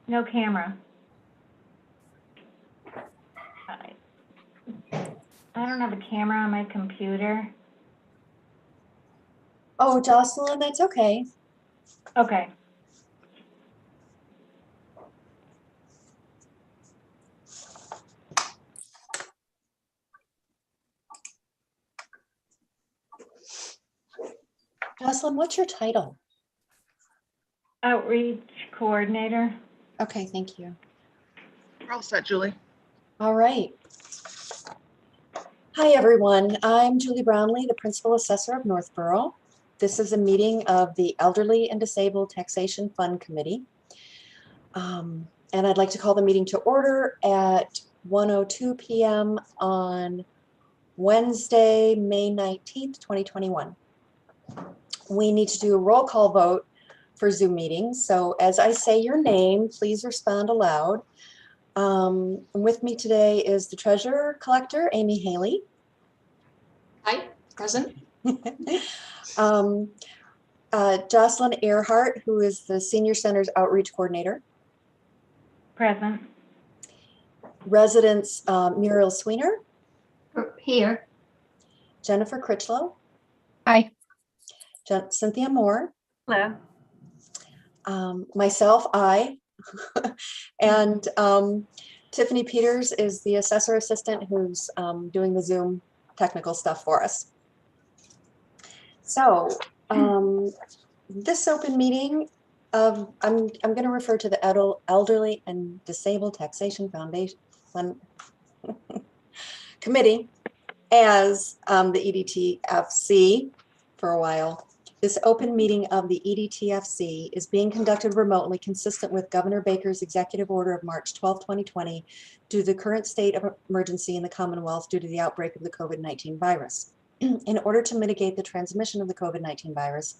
No camera. I don't have a camera on my computer. Oh, Jocelyn, that's okay. Okay. Jocelyn, what's your title? Outreach coordinator. Okay, thank you. We're all set, Julie. All right. Hi, everyone. I'm Julie Brownlee, the Principal Assessor of Northborough. This is a meeting of the Elderly and Disabled Taxation Fund Committee. And I'd like to call the meeting to order at 1:02 p.m. on Wednesday, May 19th, 2021. We need to do a roll call vote for Zoom meetings. So as I say your name, please respond aloud. With me today is the Treasurer Collector, Amy Haley. Hi, present. Jocelyn Earhart, who is the Senior Center's Outreach Coordinator. Present. Residents Muriel Sweener, Here. Jennifer Critchlow, Hi. Cynthia Moore, Hello. myself, I, and Tiffany Peters is the Assessor Assistant who's doing the Zoom technical stuff for us. So this open meeting of, I'm going to refer to the Elderly and Disabled Taxation Foundation Committee as the EDTFC for a while. This open meeting of the EDTFC is being conducted remotely, consistent with Governor Baker's executive order of March 12, 2020, due to the current state of emergency in the Commonwealth due to the outbreak of the COVID-19 virus. In order to mitigate the transmission of the COVID-19 virus,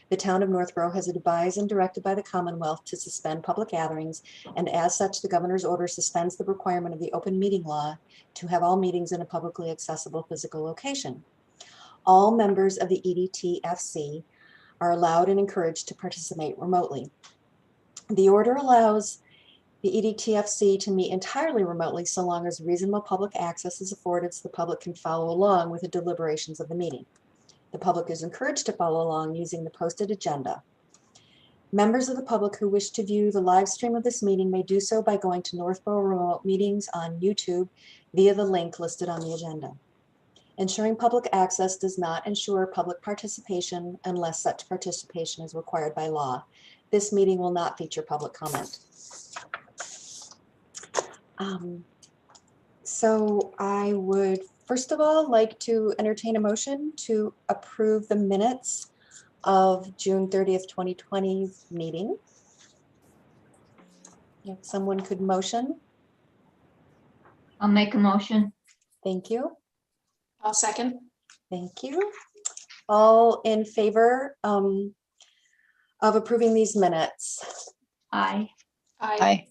the town of Northborough has advised and directed by the Commonwealth to suspend public gatherings, and as such, the governor's order suspends the requirement of the open meeting law to have all meetings in a publicly accessible physical location. All members of the EDTFC are allowed and encouraged to participate remotely. The order allows the EDTFC to meet entirely remotely so long as reasonable public access is afforded so the public can follow along with the deliberations of the meeting. The public is encouraged to follow along using the posted agenda. Members of the public who wish to view the live stream of this meeting may do so by going to Northborough Remote Meetings on YouTube via the link listed on the agenda. Ensuring public access does not ensure public participation unless such participation is required by law. This meeting will not feature public comment. So I would first of all like to entertain a motion to approve the minutes of June 30th, 2020 meeting. If someone could motion. I'll make a motion. Thank you. I'll second. Thank you. All in favor of approving these minutes? Aye. Aye.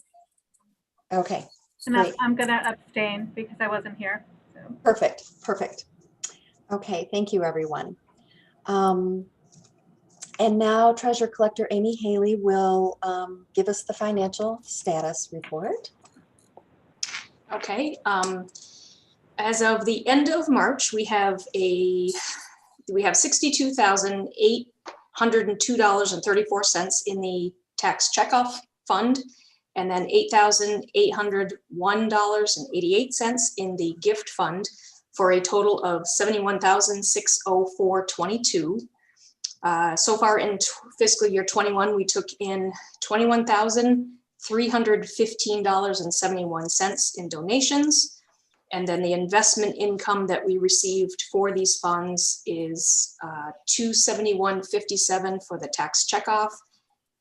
Okay. And Great. I'm going to abstain because I wasn't here. So. Perfect. Perfect. Okay. Thank you, everyone. And now Treasurer Collector Amy Haley will give us the financial status report. Okay. As of the end of March, we have $62,802.34 in the tax checkoff fund, and then $8,801.88 in the gift fund, for a total of $71,604.22. So far in fiscal year 21, we took in $21,315.71 in donations. And then the investment income that we received for these funds is $271.57 for the tax checkoff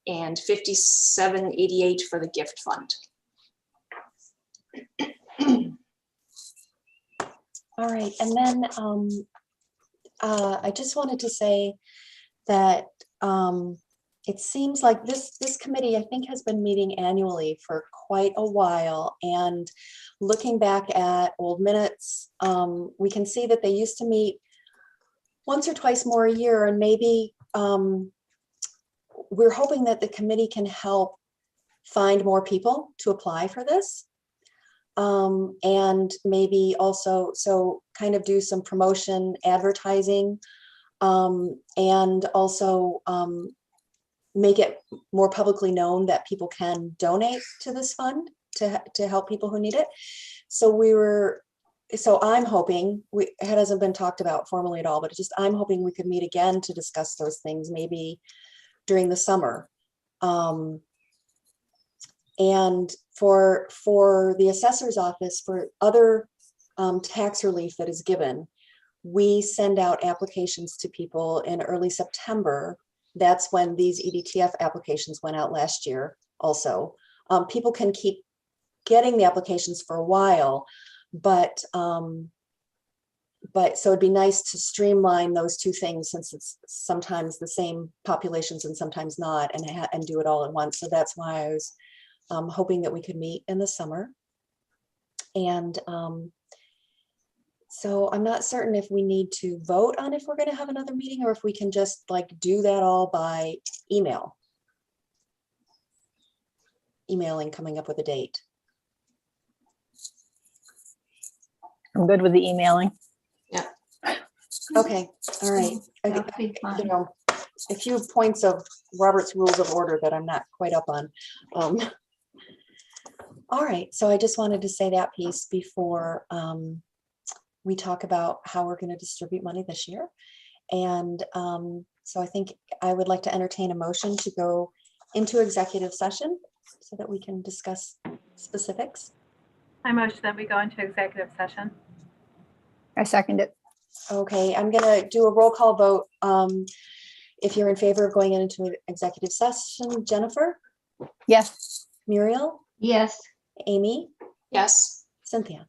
and $57.88 for the gift fund. All right, and then I just wanted to say that it seems like this committee, I think, has been meeting annually for quite a while. And looking back at old minutes, we can see that they used to meet once or twice more a year. And maybe we're hoping that the committee can help find more people to apply for this. And maybe also, so kind of do some promotion, advertising, and also make it more publicly known that people can donate to this fund to help people who need it. So I'm hoping, it hasn't been talked about formally at all, but I'm hoping we could meet again to discuss those things, maybe during the summer. And for the assessor's office, for other tax relief that is given, we send out applications to people in early September. That's when these EDTF applications went out last year also. People can keep getting the applications for a while, but so it'd be nice to streamline those two things, since it's sometimes the same populations and sometimes not, and do it all at once. So that's why I was hoping that we could meet in the summer. And so I'm not certain if we need to vote on if we're going to have another meeting, or if we can just like do that all by emailing, coming up with a date. I'm good with the emailing. Okay, all right. That'll be fine. You know, a few points of Robert's Rules of Order that I'm not quite up on. All right, so I just wanted to say that piece before we talk about how we're going to distribute money this year. And so I think I would like to entertain a motion to go into executive session so that we can discuss specifics. I motion that we go into executive session. I second it. Okay, I'm gonna do a roll call vote. If you're in favor of going into executive session, Jennifer, Yes. Muriel, Yes. Amy, Yes. Cynthia.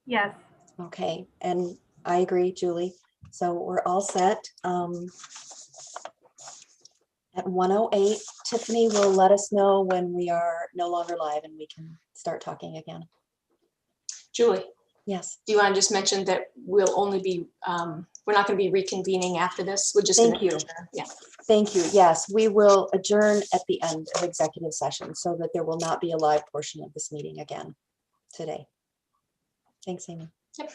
Yes. Okay, and I agree, Julie. So we're all set. At 1:08, Tiffany will let us know when we are no longer live and we can start talking again. Julie, Yes, do you want to just mention that we'll only be, we're not going to be reconvening after this? We're just. Thank gonna you. adjourn. Yeah. thank you. Yes, we will adjourn at the end of executive session so that there will not be a live portion of this meeting again today. Thanks, Amy. Yep.